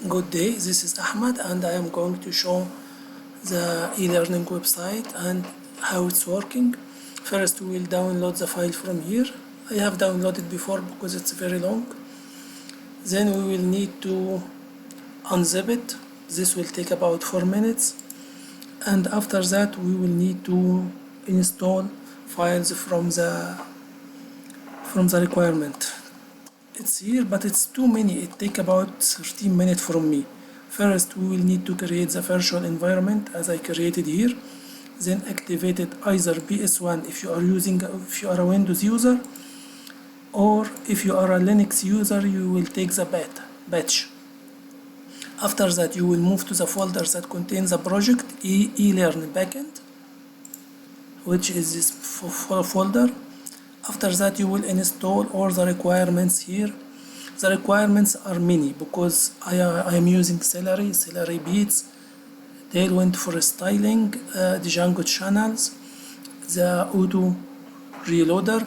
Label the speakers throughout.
Speaker 1: Good day, this is Ahmed and I am going to show the e-learning website and how it's working. First we will download the file from here. I have downloaded before because it's very long. Then we will need to unzip it. This will take about 4 minutes. And after that we will need to install files from the requirement. It's here, but it's too many. It take about 13 minutes from me. First, we will need to create the virtual environment as I created here. Then activate it either PS1 if you are a Windows user, or if you are a Linux user, you will take the batch. After that, you will move to the folder that contains the project Elearn backend, which is this folder. After that, you will install all the requirements here. The requirements are many because I am using Celery beats, Tailwind for styling, Django channels, the auto reloader.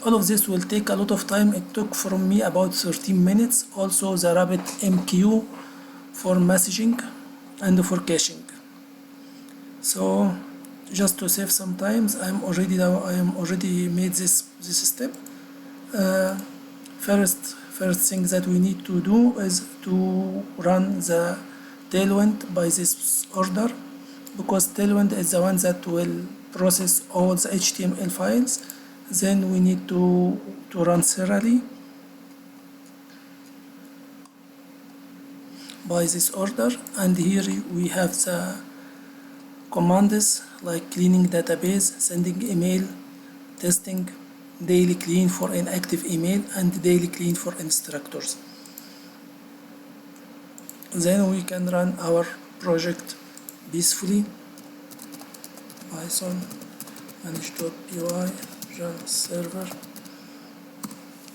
Speaker 1: All of this will take a lot of time. It took from me about 13 minutes. Also the Rabbit MQ for messaging and for caching. So just to save some time, I am already made this step. First thing that we need to do is to run the Tailwind by this order, because Tailwind is the one that will process all the HTML files. Then we need to run serially by this order, and here we have the commands like cleaning database, sending email, testing, daily clean for inactive email, and daily clean for instructors. Then we can run our project peacefully. Python manage.py run server.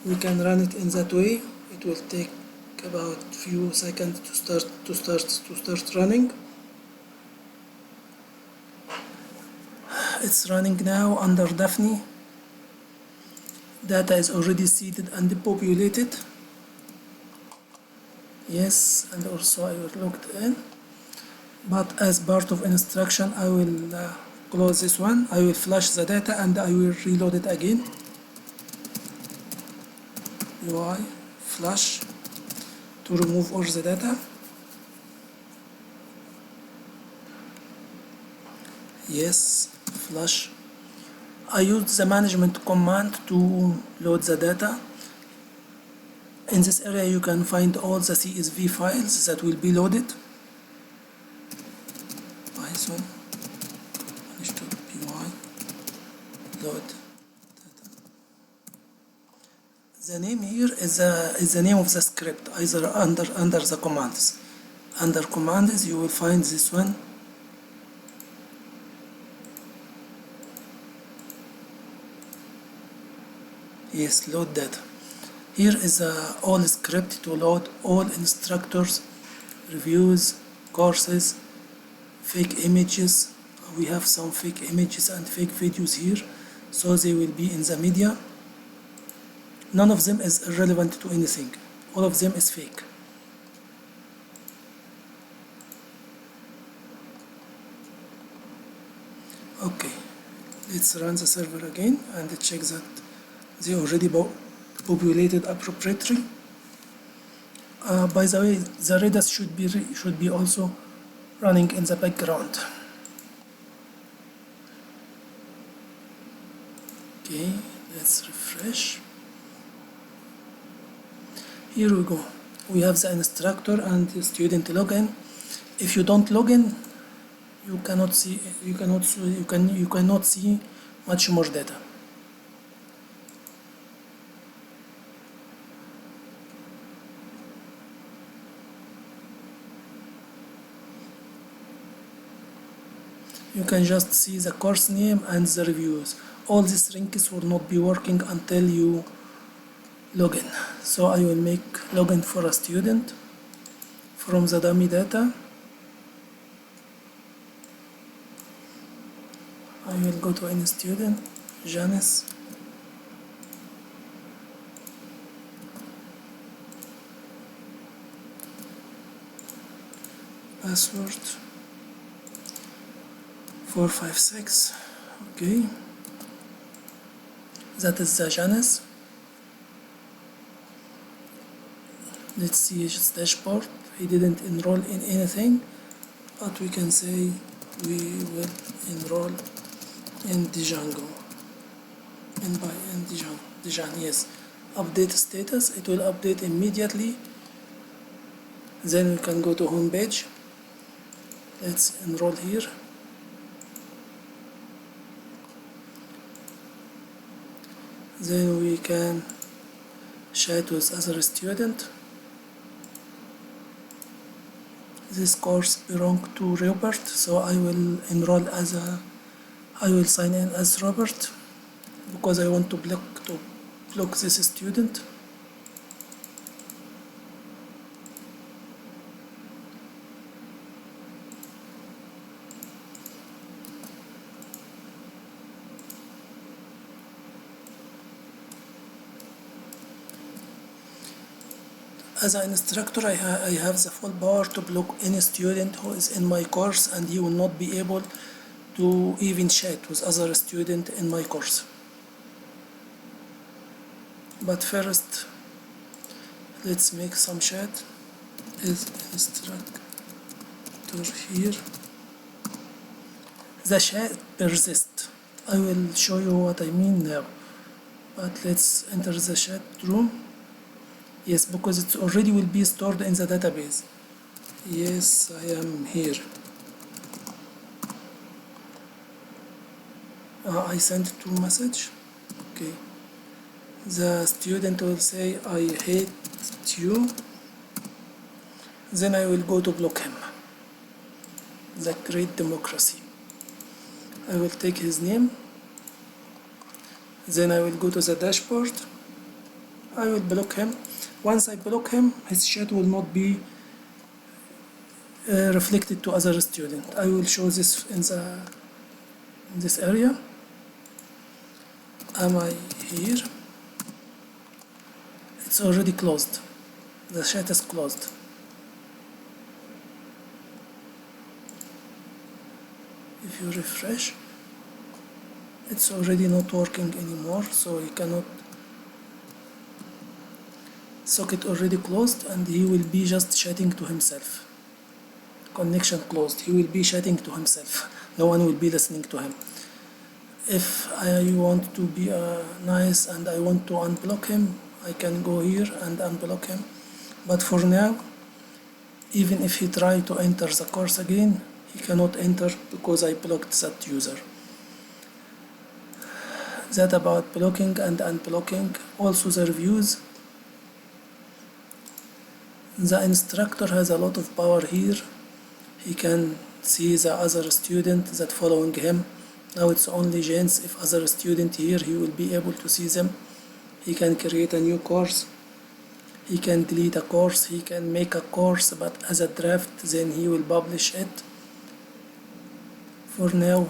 Speaker 1: We can run it in that way. It will take about few seconds to start running. It's running now under Daphne. Data is already seeded and populated. Yes, and also I will logged in. But as part of instruction, I will close this one. I will flash the data and I will reload it again. UI flash to remove all the data. Yes, flash. I use the management command to load the data. In this area you can find all the CSV files that will be loaded. Python manage.py load data. The name here is the name of the script, either under the commands. Under commands you will find this one. Yes, load data. Here is all script to load all instructors, reviews, courses, fake images. We have some fake images and fake videos here, so they will be in the media. None of them is relevant to anything. All of them is fake. Okay, let's run the server again and check that they already populated appropriately. By the way, the Redis should be also running in the background. Okay, let's refresh. Here we go. We have the instructor and the student login. If you don't log in, you cannot see much more data. You can just see the course name and the reviews. All these links will not be working until you log in. So I will make login for a student from the dummy data. I will go to any student, Janice. password 456. Okay, that is the Janice. Let's see his dashboard. He didn't enroll in anything, but we can say we will enroll in Django. Django, yes. Update status, it will update immediately. Then we can go to home page. Let's enroll here. Then we can chat with other student. This course belongs to Robert, so I will I will sign in as Robert because I want to block this student. As an instructor, I have the full power to block any student who is in my course, and he will not be able to even chat with other students in my course. But first, let's make some chat. Is instructor here? The chat persists. I will show you what I mean now. But let's enter the chat room. Yes, because it already will be stored in the database. Yes, I am here. I sent two message. Okay. The student will say, I hate you. Then I will go to block him. The great democracy. I will take his name. Then I will go to the dashboard. I will block him. Once I block him, his chat will not be reflected to other student. I will show this in this area. Am I here? It's already closed. The chat is closed. If you refresh, it's already not working anymore, so you cannot. Socket already closed, and he will be just chatting to himself. Connection closed. He will be chatting to himself. No one will be listening to him. If I want to be nice and I want to unblock him, I can go here and unblock him. But for now, even if he try to enter the course again, he cannot enter because I blocked that user. That about blocking and unblocking. Also the reviews. The instructor has a lot of power here. He can see the other student that following him. Now it's only James. If other student here, he will be able to see them. He can create a new course. He can delete a course. He can make a course, but as a draft, then he will publish it. For now,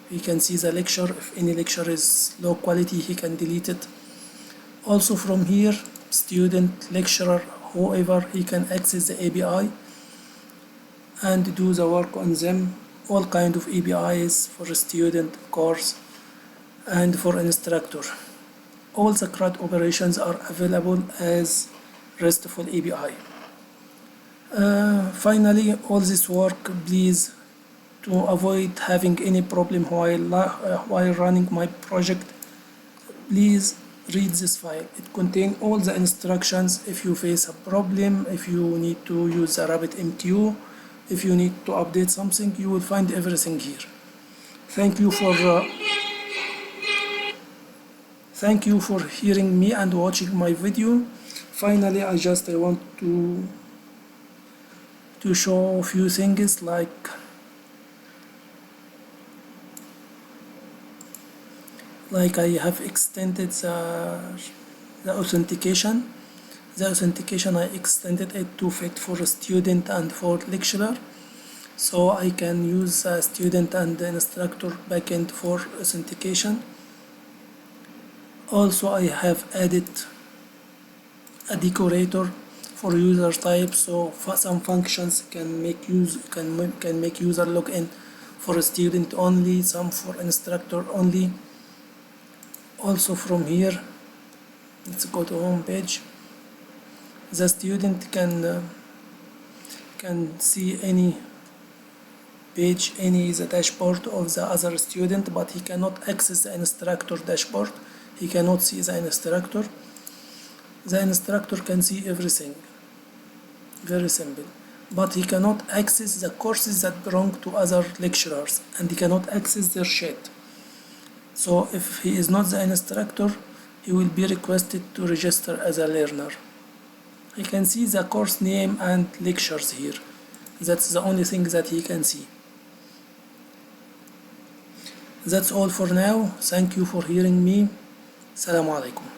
Speaker 1: he can see the lecture. If any lecture is low quality, he can delete it. Also from here, student, lecturer, whoever, he can access the API and do the work on them. All kind of APIs for a student, course, and for instructor. All the CRUD operations are available as RESTful API. Finally, all this work, please, to avoid having any problem while running my project, please read this file. It contains all the instructions. If you face a problem, if you need to use a RabbitMQ, if you need to update something, you will find everything here. Thank you for hearing me and watching my video. Finally, I want to show a few things like I have extended the authentication. The authentication, I extended it to fit for a student and for lecturer. So I can use a student and the instructor backend for authentication. Also, I have added a decorator for user type, so some functions can make user log in for a student only, some for instructor only. Also from here, let's go to home page. The student can see any page, any the dashboard of the other student, but he cannot access the instructor dashboard. He cannot see the instructor. The instructor can see everything, very simple, but he cannot access the courses that belong to other lecturers, and he cannot access their chat. So if he is not the instructor, he will be requested to register as a learner. He can see the course name and lectures here. That's the only thing that he can see. That's all for now. Thank you for hearing me. Assalamu alaikum.